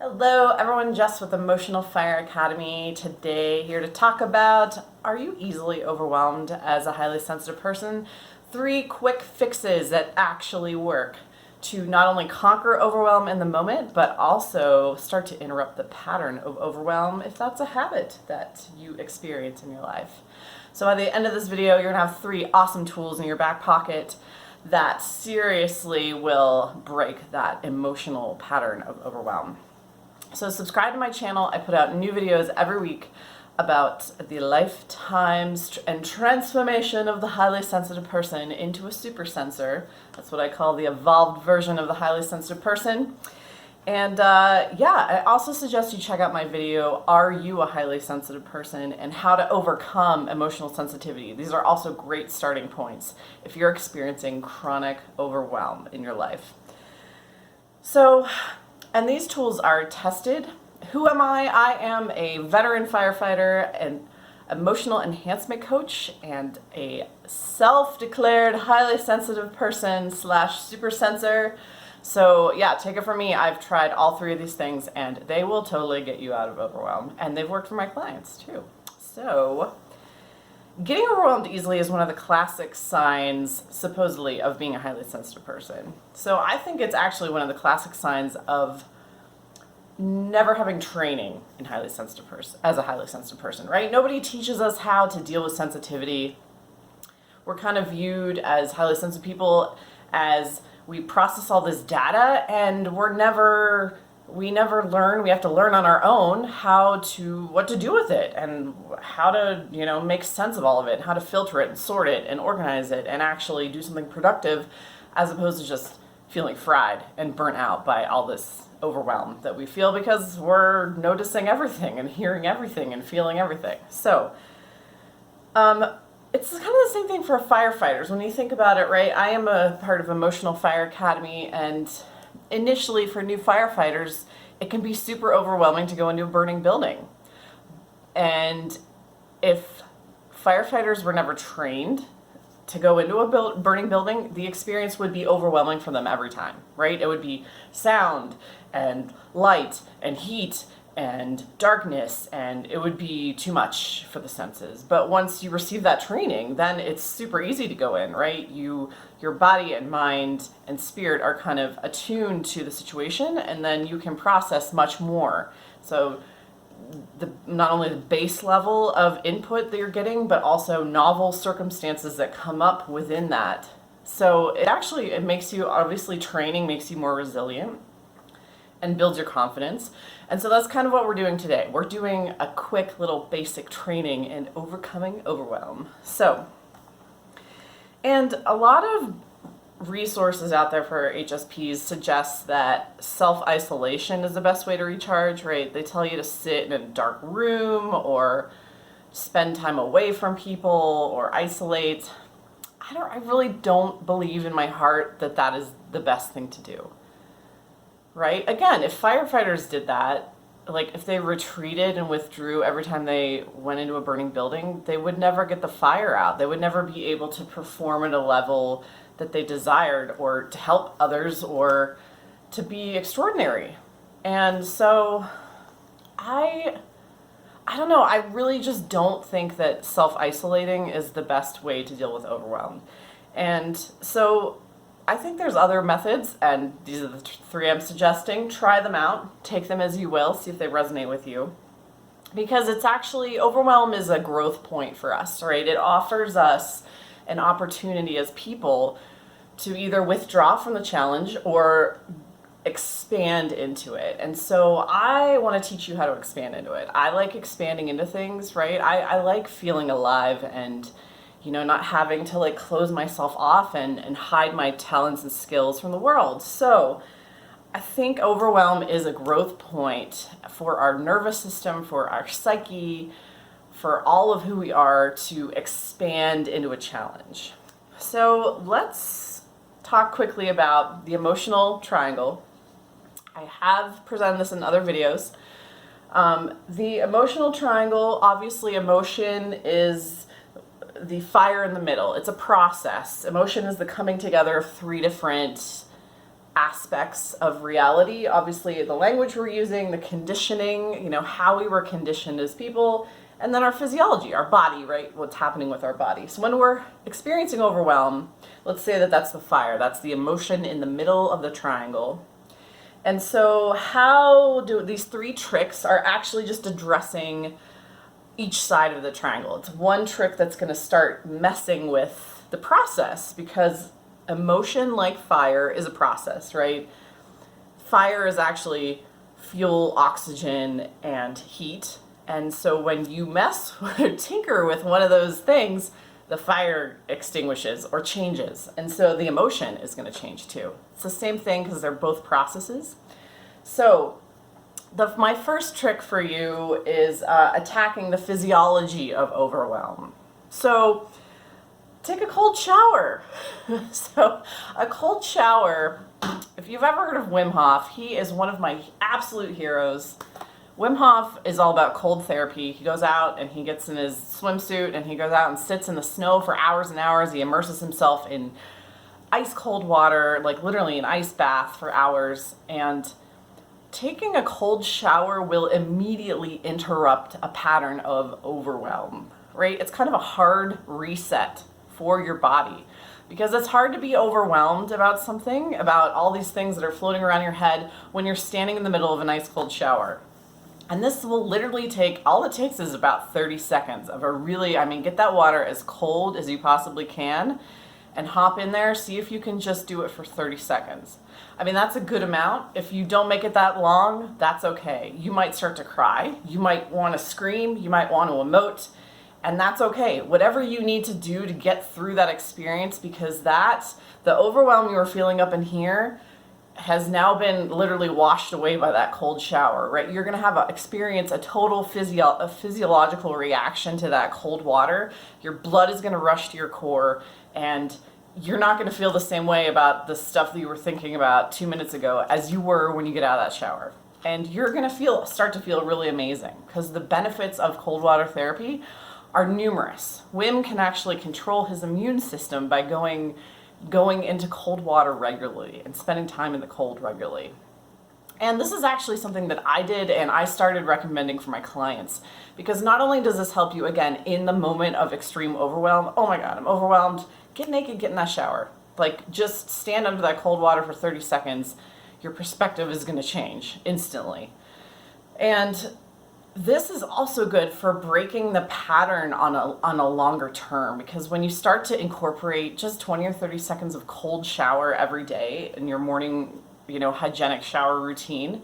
Hello everyone, Jess with Emotional Fire Academy. Today here to talk about, are you easily overwhelmed as a highly sensitive person? 3 quick fixes that actually work to not only conquer overwhelm in the moment, but also start to interrupt the pattern of overwhelm if that's a habit that you experience in your life. So by the end of this video, you're gonna have 3 awesome tools in your back pocket that seriously will break that emotional pattern of overwhelm. So subscribe to my channel. I put out new videos every week about the lifetimes and transformation of the highly sensitive person into a super sensor. That's what I call the evolved version of the highly sensitive person. And I also suggest you check out my video, Are You a Highly Sensitive Person? And How to Overcome Emotional Sensitivity. These are also great starting points if you're experiencing chronic overwhelm in your life. And these tools are tested. Who am I? I am a veteran firefighter, an emotional enhancement coach, and a self-declared highly sensitive person / super sensor. So yeah, take it from me. I've tried all 3 of these things and they will totally get you out of overwhelm. And they've worked for my clients too. So getting overwhelmed easily is one of the classic signs, supposedly, of being a highly sensitive person. So I think it's actually one of the classic signs of never having training in as a highly sensitive person, right? Nobody teaches us how to deal with sensitivity. We're kind of viewed as highly sensitive people as we process all this data and we never learn. We have to learn on our own what to do with it and how to, make sense of all of it, how to filter it and sort it and organize it and actually do something productive, as opposed to just feeling fried and burnt out by all this overwhelm that we feel because we're noticing everything and hearing everything and feeling everything. So, it's kind of the same thing for firefighters. When you think about it, right? I am a part of Emotional Fire Academy, and initially for new firefighters, it can be super overwhelming to go into a burning building. And if firefighters were never trained to go into a burning building, the experience would be overwhelming for them every time, right? It would be sound and light and heat and darkness, and it would be too much for the senses. But once you receive that training, then it's super easy to go in, right? Your body and mind and spirit are kind of attuned to the situation, and then you can process much more. So not only the base level of input that you're getting, but also novel circumstances that come up within that. So it makes you, obviously training makes you more resilient and builds your confidence. And so that's kind of what we're doing today. We're doing a quick little basic training in overcoming overwhelm. And a lot of resources out there for HSPs suggest that self-isolation is the best way to recharge, right? They tell you to sit in a dark room or spend time away from people or isolate. I really don't believe in my heart that that is the best thing to do, right? Again, if firefighters did that, like if they retreated and withdrew every time they went into a burning building, they would never get the fire out. They would never be able to perform at a level that they desired, or to help others, or to be extraordinary. And so I don't know, I really just don't think that self-isolating is the best way to deal with overwhelm. And so I think there's other methods, and these are the 3 I'm suggesting. Try them out, take them as you will, see if they resonate with you. Because it's actually, overwhelm is a growth point for us, right? It offers us an opportunity as people to either withdraw from the challenge or expand into it. And so I want to teach you how to expand into it. I like expanding into things, right? I like feeling alive and, not having to like close myself off and hide my talents and skills from the world. So I think overwhelm is a growth point for our nervous system, for our psyche, for all of who we are to expand into a challenge. So let's talk quickly about the emotional triangle. I have presented this in other videos. The emotional triangle, obviously emotion is the fire in the middle. It's a process. Emotion is the coming together of 3 different aspects of reality. Obviously, the language we're using, the conditioning, how we were conditioned as people, and then our physiology, our body, right? What's happening with our body. So when we're experiencing overwhelm, let's say that that's the fire, that's the emotion in the middle of the triangle. And so how do these 3 tricks are actually just addressing each side of the triangle. It's one trick that's going to start messing with the process, because emotion, like fire, is a process, right? Fire is actually fuel, oxygen, and heat. And so when you mess or tinker with one of those things, the fire extinguishes or changes. And so the emotion is going to change too. It's the same thing because they're both processes. So my first trick for you is attacking the physiology of overwhelm. So take a cold shower. So a cold shower, if you've ever heard of Wim Hof, he is one of my absolute heroes. Wim Hof is all about cold therapy. He goes out and he gets in his swimsuit and he goes out and sits in the snow for hours and hours. He immerses himself in ice cold water, like literally an ice bath for hours. And taking a cold shower will immediately interrupt a pattern of overwhelm, right? It's kind of a hard reset for your body, because it's hard to be overwhelmed about something, about all these things that are floating around your head when you're standing in the middle of an ice cold shower. And this will literally all it takes is about 30 seconds of get that water as cold as you possibly can and hop in there, see if you can just do it for 30 seconds. That's a good amount. If you don't make it that long, that's okay. You might start to cry, you might want to scream, you might want to emote, and that's okay. Whatever you need to do to get through that experience, because the overwhelm you were feeling up in here has now been literally washed away by that cold shower, right? You're going to experience a total physiological reaction to that cold water. Your blood is going to rush to your core, and you're not going to feel the same way about the stuff that you were thinking about 2 minutes ago as you were when you get out of that shower. And you're going to start to feel really amazing, because the benefits of cold water therapy are numerous. Wim can actually control his immune system by going into cold water regularly and spending time in the cold regularly. And this is actually something that I did and I started recommending for my clients, because not only does this help you, again, in the moment of extreme overwhelm, oh my God, I'm overwhelmed, get naked, get in that shower. Like, just stand under that cold water for 30 seconds. Your perspective is going to change instantly. And this is also good for breaking the pattern on a longer term, because when you start to incorporate just 20 or 30 seconds of cold shower every day in your morning, hygienic shower routine,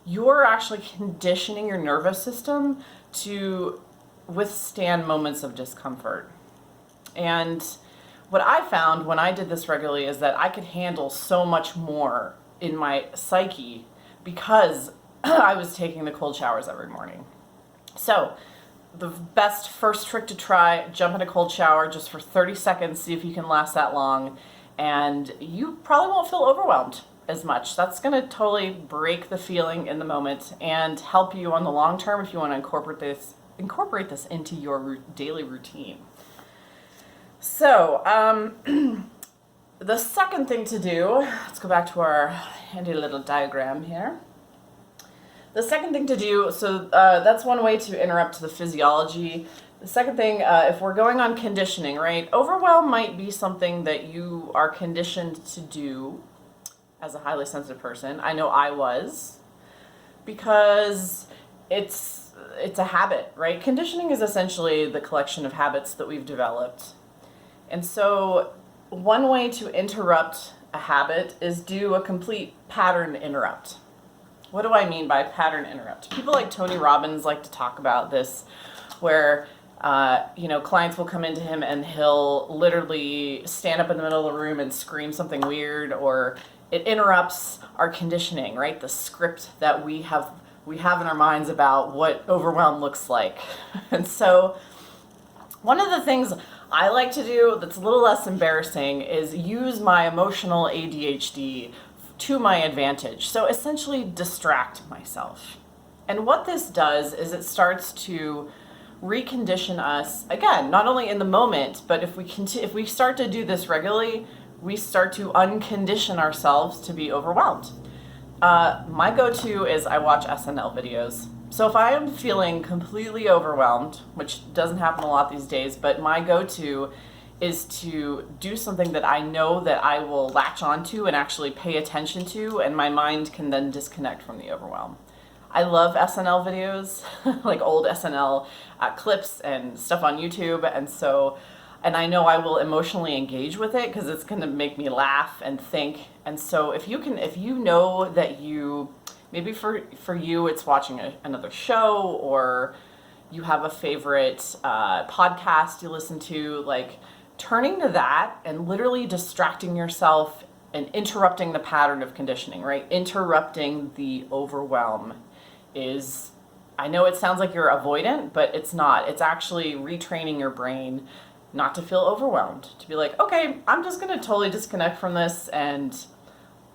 you're actually conditioning your nervous system to withstand moments of discomfort. And what I found when I did this regularly is that I could handle so much more in my psyche because I was taking the cold showers every morning. So the best first trick to try, jump in a cold shower just for 30 seconds, see if you can last that long, and you probably won't feel overwhelmed as much. That's going to totally break the feeling in the moment and help you on the long term if you want to incorporate this into your daily routine. So the second thing to do, let's go back to our handy little diagram here. The second thing to do, so that's one way to interrupt the physiology. The second thing, if we're going on conditioning, right? Overwhelm might be something that you are conditioned to do as a highly sensitive person. I know I was, because it's a habit, right? Conditioning is essentially the collection of habits that we've developed. And so one way to interrupt a habit is do a complete pattern interrupt. What do I mean by pattern interrupt? People like Tony Robbins like to talk about this, where clients will come into him and he'll literally stand up in the middle of the room and scream something weird, or it interrupts our conditioning, right? The script that we have in our minds about what overwhelm looks like. And so one of the things I like to do that's a little less embarrassing is use my emotional ADHD to my advantage. So essentially distract myself. And what this does is it starts to recondition us, again, not only in the moment, but if we start to do this regularly, we start to uncondition ourselves to be overwhelmed. My go-to is I watch SNL videos. So if I am feeling completely overwhelmed, which doesn't happen a lot these days, but my go-to is to do something that I know that I will latch onto and actually pay attention to, and my mind can then disconnect from the overwhelm. I love SNL videos, like old SNL clips and stuff on YouTube, and I know I will emotionally engage with it because it's going to make me laugh and think. And so if you know that maybe for you it's watching another show, or you have a favorite podcast you listen to, like turning to that and literally distracting yourself and interrupting the pattern of conditioning, right? Interrupting the overwhelm is, I know it sounds like you're avoidant, but it's not. It's actually retraining your brain not to feel overwhelmed, to be like, okay, I'm just going to totally disconnect from this and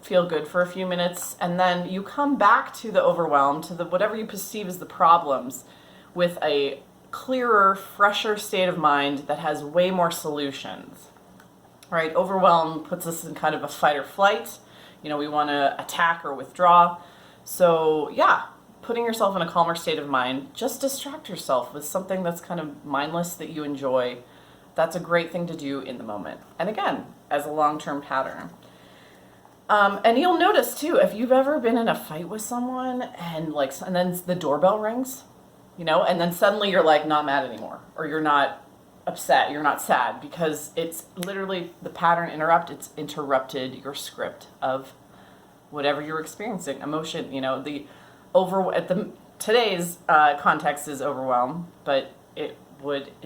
feel good for a few minutes. And then you come back to the overwhelm, to the whatever you perceive as the problems, with a clearer, fresher state of mind that has way more solutions, right? Overwhelm puts us in kind of a fight or flight. We want to attack or withdraw. So yeah, putting yourself in a calmer state of mind, just distract yourself with something that's kind of mindless that you enjoy. That's a great thing to do in the moment. And again, as a long-term pattern. And you'll notice too, if you've ever been in a fight with someone and then the doorbell rings, and then suddenly you're like not mad anymore, or you're not upset, you're not sad, because it's literally the pattern it's interrupted your script of whatever you're experiencing, emotion, today's context is overwhelm, but it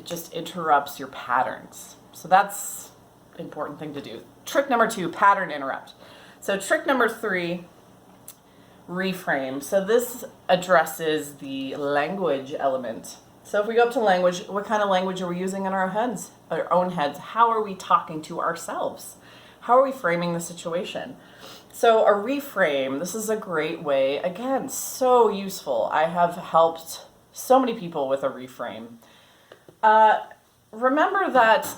just interrupts your patterns. So that's an important thing to do. Trick number 2, pattern interrupt. So trick number 3, reframe. So this addresses the language element. So if we go up to language, what kind of language are we using in our own heads? How are we talking to ourselves? How are we framing the situation? So a reframe, this is a great way, again, so useful. I have helped so many people with a reframe. Remember that,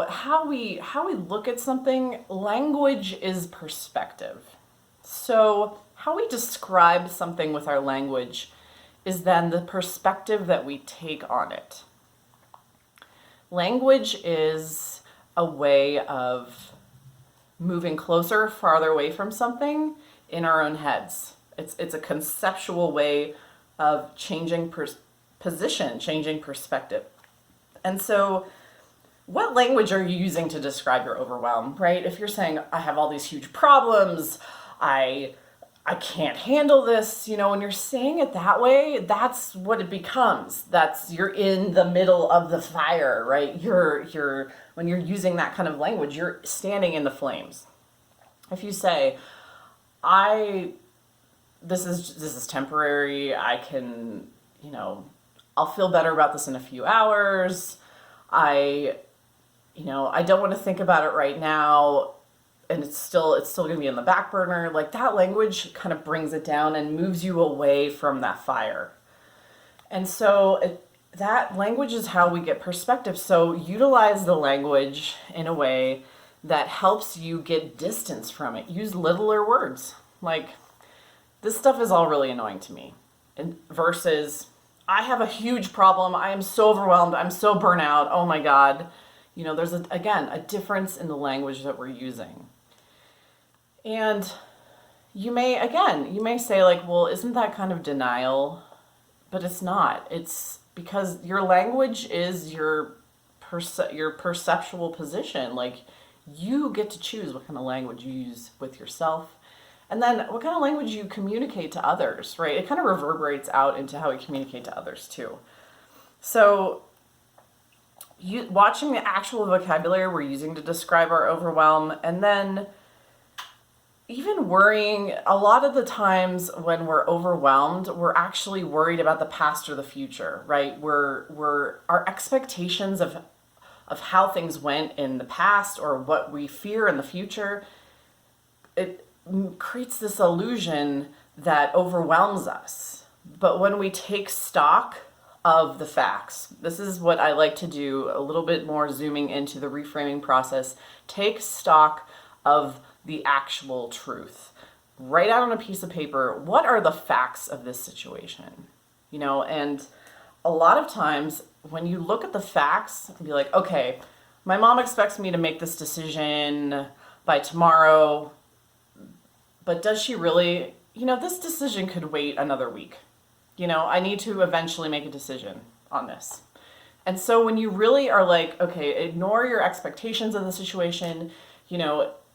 how we look at something, language is perspective. So how we describe something with our language is then the perspective that we take on it. Language is a way of moving closer, farther away from something in our own heads. It's a conceptual way of changing position, changing perspective. And so what language are you using to describe your overwhelm, right? If you're saying, I have all these huge problems, I can't handle this, when you're saying it that way, that's what it becomes. You're in the middle of the fire, right? When you're using that kind of language, you're standing in the flames. If you say, this is temporary, I can, I'll feel better about this in a few hours. I don't want to think about it right now, and it's still going to be in the back burner. Like, that language kind of brings it down and moves you away from that fire. And so that language is how we get perspective. So utilize the language in a way that helps you get distance from it. Use littler words. Like, this stuff is all really annoying to me. Versus, I have a huge problem. I am so overwhelmed. I'm so burnt out. Oh my God. There's a difference in the language that we're using. And you may say like, well, isn't that kind of denial? But it's not. It's because your language is your perceptual position. Like, you get to choose what kind of language you use with yourself. And then what kind of language you communicate to others, right? It kind of reverberates out into how we communicate to others too. So watching the actual vocabulary we're using to describe our overwhelm, and then even worrying, a lot of the times when we're overwhelmed, we're actually worried about the past or the future, right? Our expectations of how things went in the past or what we fear in the future, it creates this illusion that overwhelms us. But when we take stock of the facts. This is what I like to do, a little bit more zooming into the reframing process. Take stock of the actual truth. Write out on a piece of paper, what are the facts of this situation? And a lot of times when you look at the facts and be like, okay, my mom expects me to make this decision by tomorrow, but does she really? This decision could wait another week. I need to eventually make a decision on this. And so when you really are like, okay, ignore your expectations of the situation,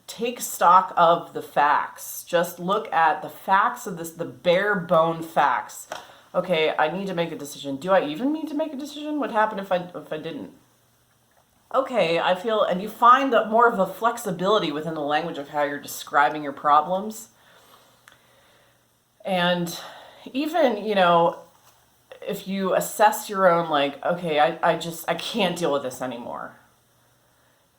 take stock of the facts. Just look at the facts of this, the bare bone facts. Okay, I need to make a decision. Do I even need to make a decision? What happened if I didn't? Okay, I feel, and you find that more of a flexibility within the language of how you're describing your problems. And even, if you assess your own, like, okay, I can't deal with this anymore.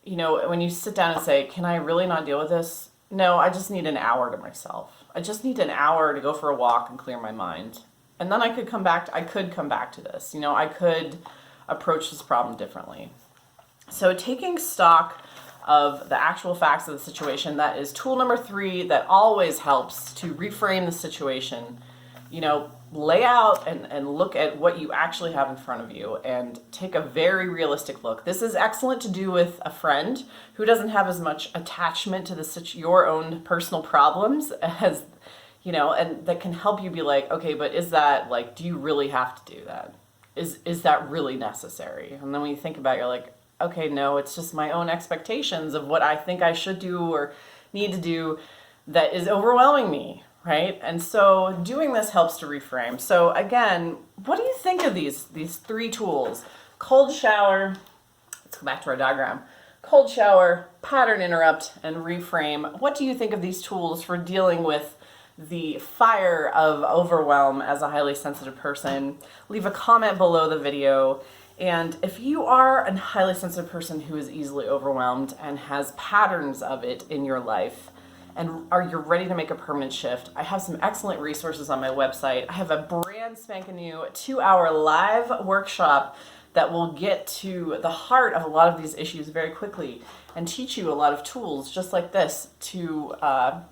When you sit down and say, can I really not deal with this? No, I just need an hour to myself. I just need an hour to go for a walk and clear my mind. And then I could come back to this. I could approach this problem differently. So taking stock of the actual facts of the situation, that is tool number 3 that always helps to reframe the situation. Lay out and look at what you actually have in front of you and take a very realistic look. This is excellent to do with a friend who doesn't have as much attachment to your own personal problems as, and that can help you be like, okay, but is that, like, do you really have to do that? Is that really necessary? And then when you think about it, you're like, okay, no, it's just my own expectations of what I think I should do or need to do that is overwhelming me. Right? And so doing this helps to reframe. So again, what do you think of these 3 tools? Cold shower, let's go back to our diagram. Cold shower, pattern interrupt, and reframe. What do you think of these tools for dealing with the fire of overwhelm as a highly sensitive person? Leave a comment below the video. And if you are a highly sensitive person who is easily overwhelmed and has patterns of it in your life, and you're ready to make a permanent shift, I have some excellent resources on my website. I have a brand spanking new 2-hour live workshop that will get to the heart of a lot of these issues very quickly and teach you a lot of tools just like this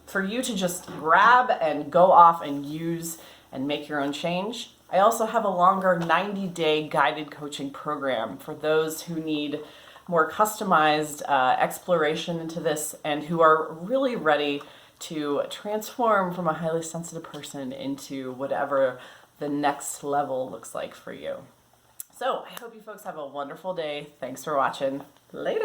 for you to just grab and go off and use and make your own change. I also have a longer 90-day guided coaching program for those who need more customized exploration into this and who are really ready to transform from a highly sensitive person into whatever the next level looks like for you. So I hope you folks have a wonderful day. Thanks for watching. Later.